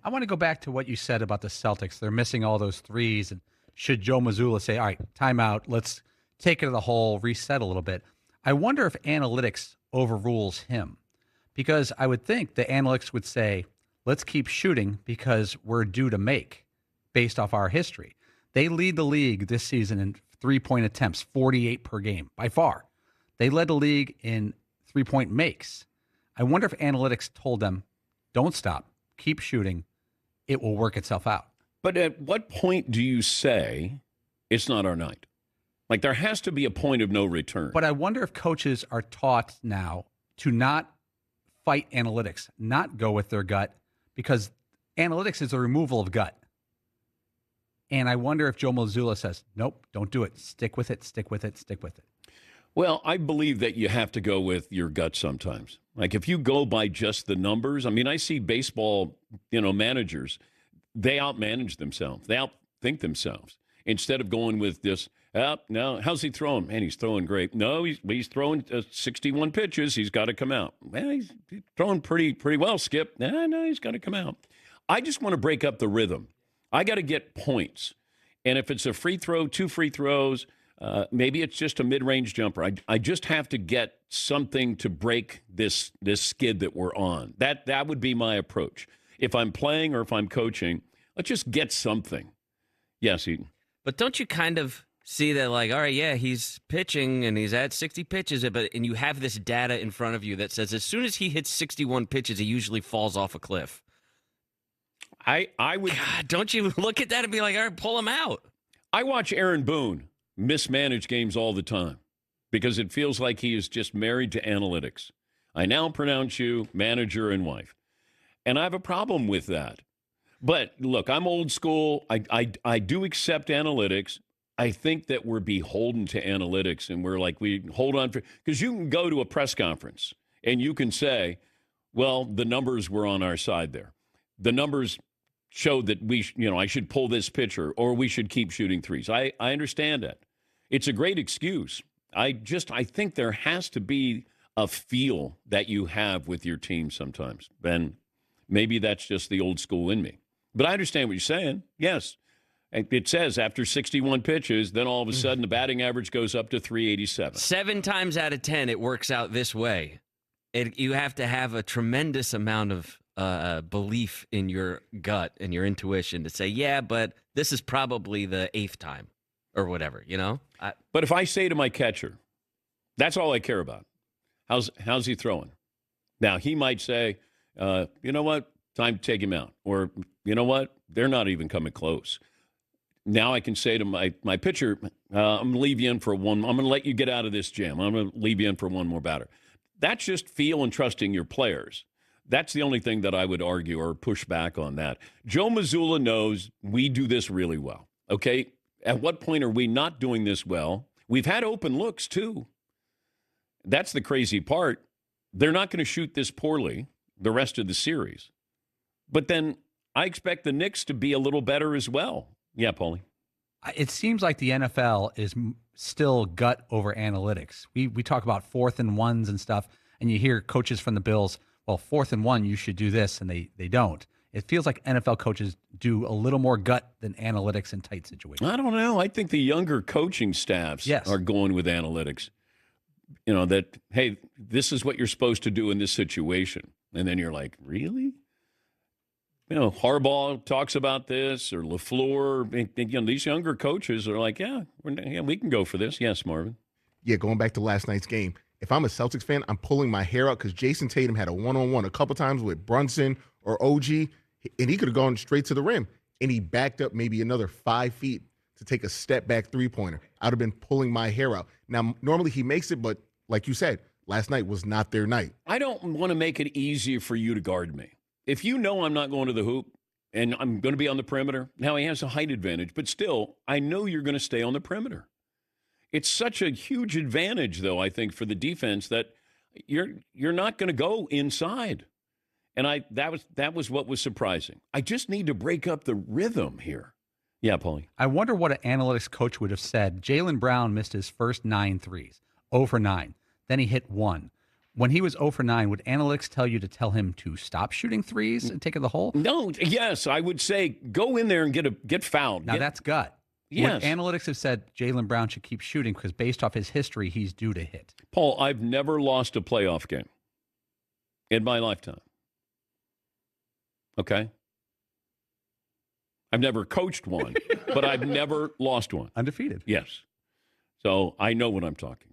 I want to go back to what you said about the Celtics. They're missing all those threes. And should Joe Mazzulla say, all right, timeout, let's take it to the hole, reset a little bit. I wonder if analytics overrules him, because I would think the analytics would say, let's keep shooting because we're due to make based off our history. They lead the league this season in three-point attempts, 48 per game, by far. They led the league in three-point makes. I wonder if analytics told them, don't stop, keep shooting, it will work itself out. But at what point do you say it's not our night? Like, there has to be a point of no return. But I wonder if coaches are taught now to not fight analytics, not go with their gut, because analytics is a removal of gut. And I wonder if Joe Mazzulla says, nope, don't do it. Stick with it, stick with it, stick with it. Well, I believe that you have to go with your gut sometimes. Like, if you go by just the numbers, I mean, I see baseball, managers, they outmanage themselves. They outthink themselves. Instead of going with this, no, how's he throwing? Man, he's throwing great. No, he's throwing 61 pitches. He's got to come out. Well, he's throwing pretty well, Skip. No, he's got to come out. I just want to break up the rhythm. I got to get points. And if it's a free throw, 2 free throws, maybe it's just a mid-range jumper. I just have to get something to break this skid that we're on. That would be my approach. If I'm playing or if I'm coaching, let's just get something. Yes, Eaton. But don't you kind of see that, like, all right, yeah, he's pitching and he's at 60 pitches, and you have this data in front of you that says as soon as he hits 61 pitches, he usually falls off a cliff. I would. God, don't you look at that and be like, all right, pull him out? I watch Aaron Boone mismanage games all the time because it feels like he is just married to analytics. I now pronounce you manager and wife. And I have a problem with that. But look, I'm old school. I do accept analytics. I think that we're beholden to analytics, and we're like, we hold on for, because you can go to a press conference and you can say, well, the numbers were on our side there. The numbers showed that I should pull this pitcher or we should keep shooting threes. I understand that. It's a great excuse. I think there has to be a feel that you have with your team sometimes. Ben, maybe that's just the old school in me. But I understand what you're saying. Yes. It says after 61 pitches, then all of a sudden the batting average goes up to 387. 7 times out of 10, it works out this way. You have to have a tremendous amount of belief in your gut and your intuition to say, yeah, but this is probably the 8th time or whatever, But if I say to my catcher, that's all I care about. How's he throwing? Now, he might say, you know what? Time to take him out. Or, you know what? They're not even coming close. Now I can say to my pitcher, I'm going to leave you in for one. I'm going to let you get out of this jam. I'm going to leave you in for one more batter. That's just feel and trusting your players. That's the only thing that I would argue or push back on that. Joe Mazzulla knows we do this really well, okay? At what point are we not doing this well? We've had open looks, too. That's the crazy part. They're not going to shoot this poorly the rest of the series. But then I expect the Knicks to be a little better as well. Yeah, Paulie. It seems like the NFL is still gut over analytics. We talk about 4th and 1s and stuff, and you hear coaches from the Bills, well, 4th and 1, you should do this, and they don't. It feels like NFL coaches do a little more gut than analytics in tight situations. I don't know. I think the younger coaching staffs are going with analytics. That, hey, this is what you're supposed to do in this situation. And then you're like, really? Harbaugh talks about this, or LaFleur. These younger coaches are like, yeah, we can go for this. Yes, Marvin. Yeah, going back to last night's game, if I'm a Celtics fan, I'm pulling my hair out because Jason Tatum had a one-on-one a couple times with Brunson or OG, and he could have gone straight to the rim, and he backed up maybe another 5 feet to take a step-back three-pointer. I would have been pulling my hair out. Now, normally he makes it, but like you said, last night was not their night. I don't want to make it easier for you to guard me. If you know I'm not going to the hoop and I'm going to be on the perimeter, now he has a height advantage, but still, I know you're going to stay on the perimeter. It's such a huge advantage, though, I think, for the defense that you're not going to go inside. And that was what was surprising. I just need to break up the rhythm here. Yeah, Paulie. I wonder what an analytics coach would have said. Jaylen Brown missed his first 9 threes, 0 for 9. Then he hit 1. When he was 0 for 9, would analytics tell you to tell him to stop shooting threes and take it to the hole? No, yes, I would say go in there and get fouled. Now that's gut. Yes. Analytics have said Jaylen Brown should keep shooting because based off his history, he's due to hit. Paul, I've never lost a playoff game in my lifetime. Okay? I've never coached one, but I've never lost one. Undefeated. Yes. So I know what I'm talking